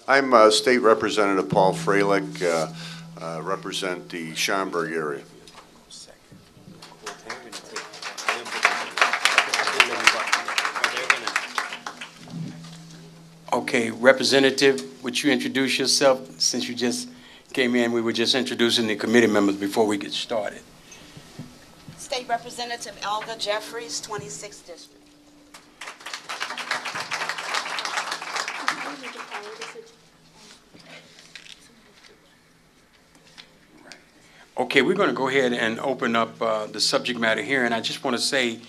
I'm State Representative Paul Freilich, represent the Schaumburg area. Okay, Representative, would you introduce yourself? Since you just came in, we were just introducing the committee members before we get started. State Representative Elga Jeffries, 26th District. Okay, we're going to go ahead and open up the subject matter here, and I just want to say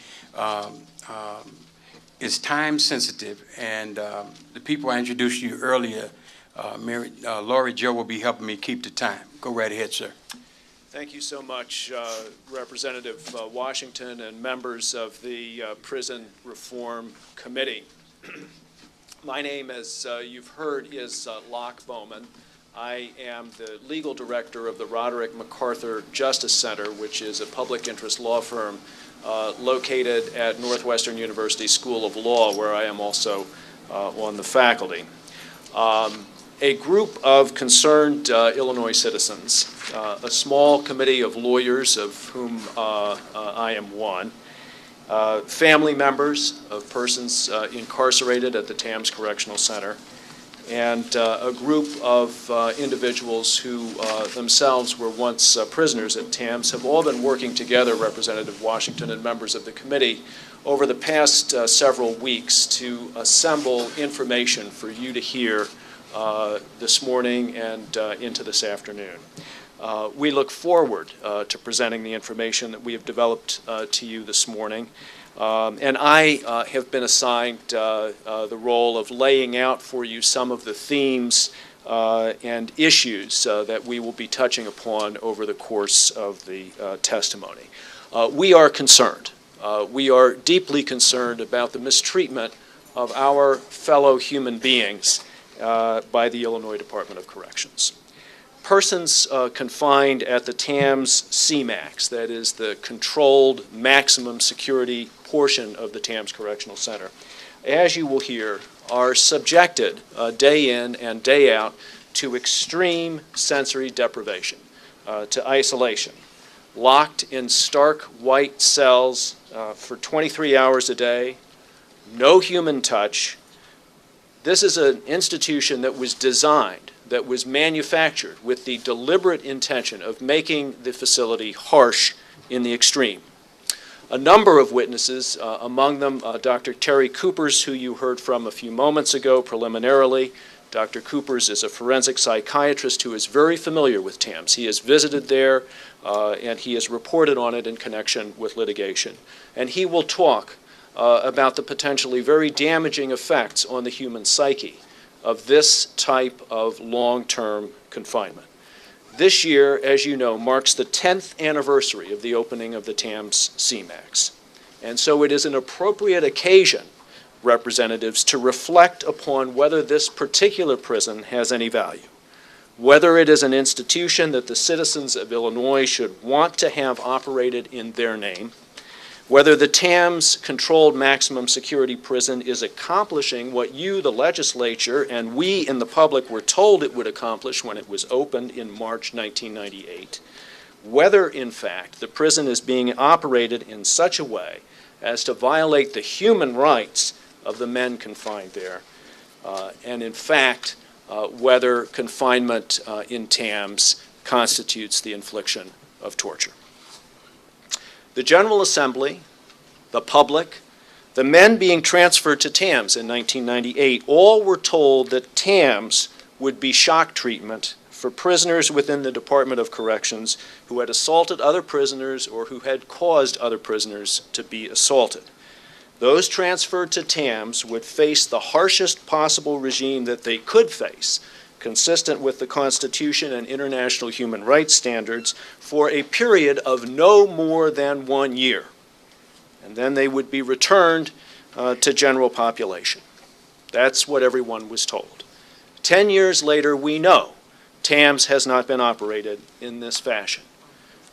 it's time sensitive, and the people I introduced you earlier, Laurie Joe will be helping me keep the time. Go right ahead, sir. Thank you so much, Representative Washington and members of the Prison Reform Committee. My name, as you've heard, is Locke Bowman. I am the legal director of the Roderick MacArthur Justice Center, which is a public interest law firm located at Northwestern University School of Law, where I am also on the faculty. A group of concerned Illinois citizens, a small committee of lawyers, of whom I am one, family members of persons incarcerated at the Tamms Correctional Center, and a group of individuals who themselves were once prisoners at Tamms have all been working together, Representative Washington and members of the committee, over the past several weeks to assemble information for you to hear this morning and into this afternoon. We look forward to presenting the information that we have developed to you this morning. And I have been assigned the role of laying out for you some of the themes and issues that we will be touching upon over the course of the testimony. We are concerned. We are deeply concerned about the mistreatment of our fellow human beings by the Illinois Department of Corrections. Persons confined at the Tamms CMAX, that is the controlled maximum security portion of the Tamms Correctional Center, as you will hear, are subjected day in and day out to extreme sensory deprivation, to isolation, locked in stark white cells for 23 hours a day, no human touch. This is an institution that was designed, that was manufactured with the deliberate intention of making the facility harsh in the extreme. A number of witnesses, among them Dr. Terry Coopers, who you heard from a few moments ago preliminarily. Dr. Coopers is a forensic psychiatrist who is very familiar with Tamms. He has visited there and he has reported on it in connection with litigation. And he will talk about the potentially very damaging effects on the human psyche of this type of long-term confinement. This year, as you know, marks the 10th anniversary of the opening of the Tamms CMAX. And so it is an appropriate occasion, representatives, to reflect upon whether this particular prison has any value, whether it is an institution that the citizens of Illinois should want to have operated in their name, whether the Tamms controlled maximum security prison is accomplishing what you, the legislature, and we in the public were told it would accomplish when it was opened in March 1998, whether, in fact, the prison is being operated in such a way as to violate the human rights of the men confined there, and, in fact, whether confinement in Tamms constitutes the infliction of torture. The General Assembly, the public, the men being transferred to Tamms in 1998, all were told that Tamms would be shock treatment for prisoners within the Department of Corrections who had assaulted other prisoners or who had caused other prisoners to be assaulted. Those transferred to Tamms would face the harshest possible regime that they could face, consistent with the Constitution and international human rights standards, for a period of no more than 1 year. And then they would be returned to general population. That's what everyone was told. 10 years later, we know Tamms has not been operated in this fashion.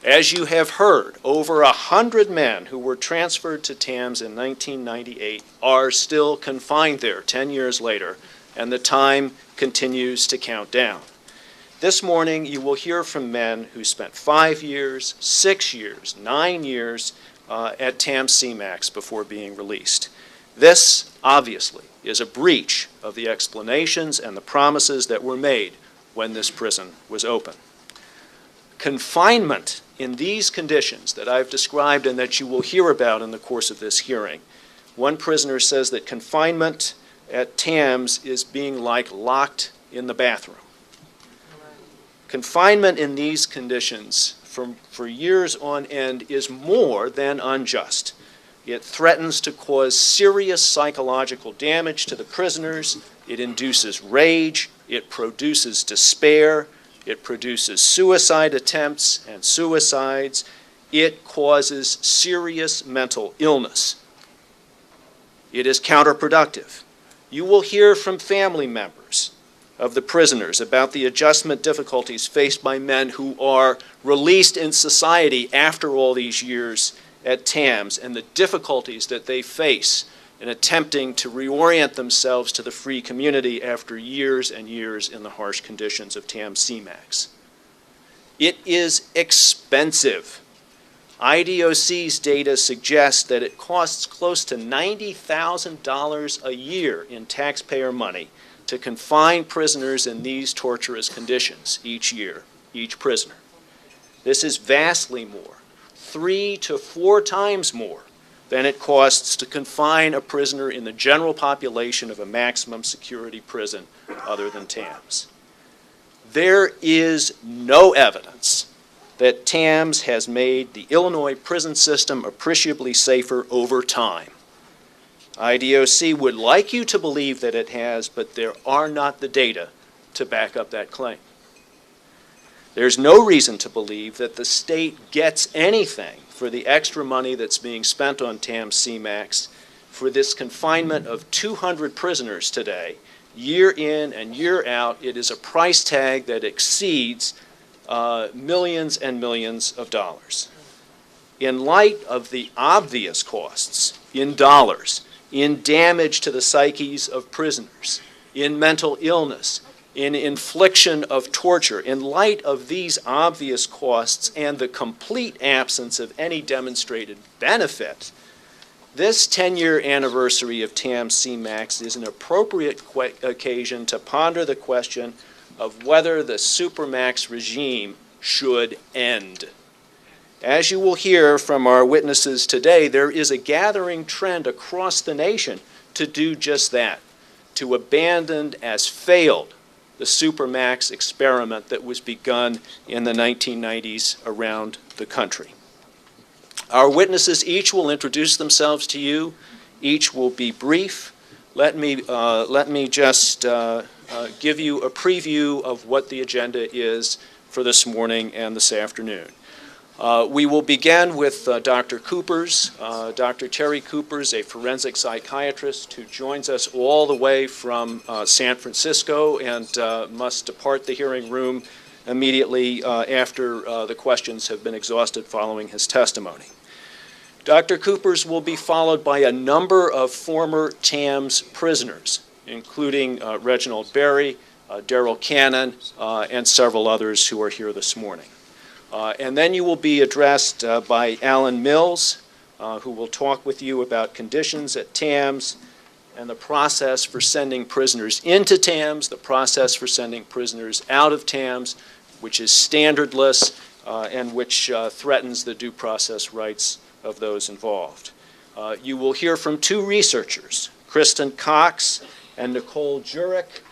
As you have heard, over 100 men who were transferred to Tamms in 1998 are still confined there 10 years later and the time continues to count down. This morning, you will hear from men who spent 5 years, 6 years, 9 years at Tamms CMAX before being released. This, obviously, is a breach of the explanations and the promises that were made when this prison was open. Confinement in these conditions that I've described and that you will hear about in the course of this hearing. One prisoner says that confinement at Tamms is being like locked in the bathroom. Confinement in these conditions for years on end is more than unjust. It threatens to cause serious psychological damage to the prisoners. It induces rage. It produces despair. It produces suicide attempts and suicides. It causes serious mental illness. It is counterproductive. You will hear from family members of the prisoners about the adjustment difficulties faced by men who are released in society after all these years at Tamms and the difficulties that they face in attempting to reorient themselves to the free community after years and years in the harsh conditions of Tamms CMAX. It is expensive. IDOC's data suggests that it costs close to $90,000 a year in taxpayer money to confine prisoners in these torturous conditions each year, each prisoner. This is vastly more, 3 to 4 times more than it costs to confine a prisoner in the general population of a maximum security prison other than Tamms. There is no evidence that Tamms has made the Illinois prison system appreciably safer over time. IDOC would like you to believe that it has, but there are not the data to back up that claim. There's no reason to believe that the state gets anything for the extra money that's being spent on Tamms CMAX for this confinement of 200 prisoners today. Year in and year out, it is a price tag that exceeds millions and millions of dollars. In light of the obvious costs in dollars, in damage to the psyches of prisoners, in mental illness, in infliction of torture, in light of these obvious costs and the complete absence of any demonstrated benefit, this 10-year anniversary of Tamms CMAX is an appropriate occasion to ponder the question of whether the Supermax regime should end. As you will hear from our witnesses today, there is a gathering trend across the nation to do just that, to abandon as failed the Supermax experiment that was begun in the 1990s around the country. Our witnesses each will introduce themselves to you. Each will be brief. Let me just give you a preview of what the agenda is for this morning and this afternoon. We will begin with Dr. Coopers. Dr. Terry Coopers, a forensic psychiatrist who joins us all the way from San Francisco and must depart the hearing room immediately after the questions have been exhausted following his testimony. Dr. Coopers will be followed by a number of former Tamms prisoners, including Reginald Berry, Darrell Cannon, and several others who are here this morning. And then you will be addressed by Alan Mills, who will talk with you about conditions at Tamms and the process for sending prisoners into Tamms, the process for sending prisoners out of Tamms, which is standardless and which threatens the due process rights of those involved. You will hear from 2 researchers, Kristen Cox and Nicole Jurek,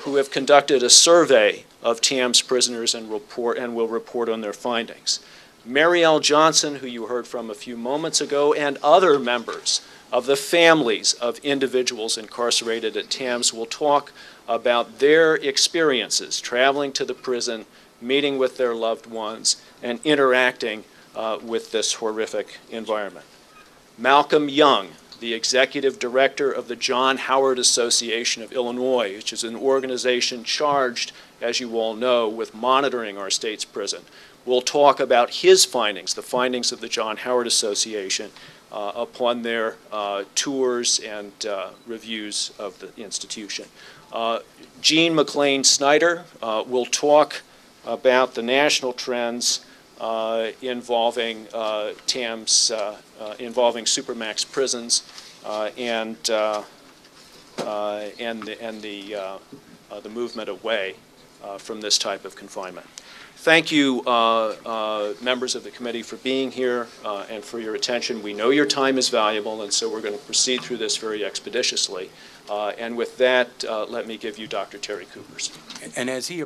who have conducted a survey of Tamms prisoners and will report on their findings. Mary L. Johnson, who you heard from a few moments ago, and other members of the families of individuals incarcerated at Tamms will talk about their experiences traveling to the prison, meeting with their loved ones, and interacting with this horrific environment. Malcolm Young, the executive director of the John Howard Association of Illinois, which is an organization charged, as you all know, with monitoring our state's prison, will talk about his findings, the findings of the John Howard Association, upon their tours and reviews of the institution. Jean McLean Snyder will talk about the national trends involving Tamms, involving supermax prisons and the movement away from this type of confinement. Thank you, members of the committee, for being here and for your attention. We know your time is valuable, and so we're going to proceed through this very expeditiously. And with that, let me give you Dr. Terry Coopers. And as he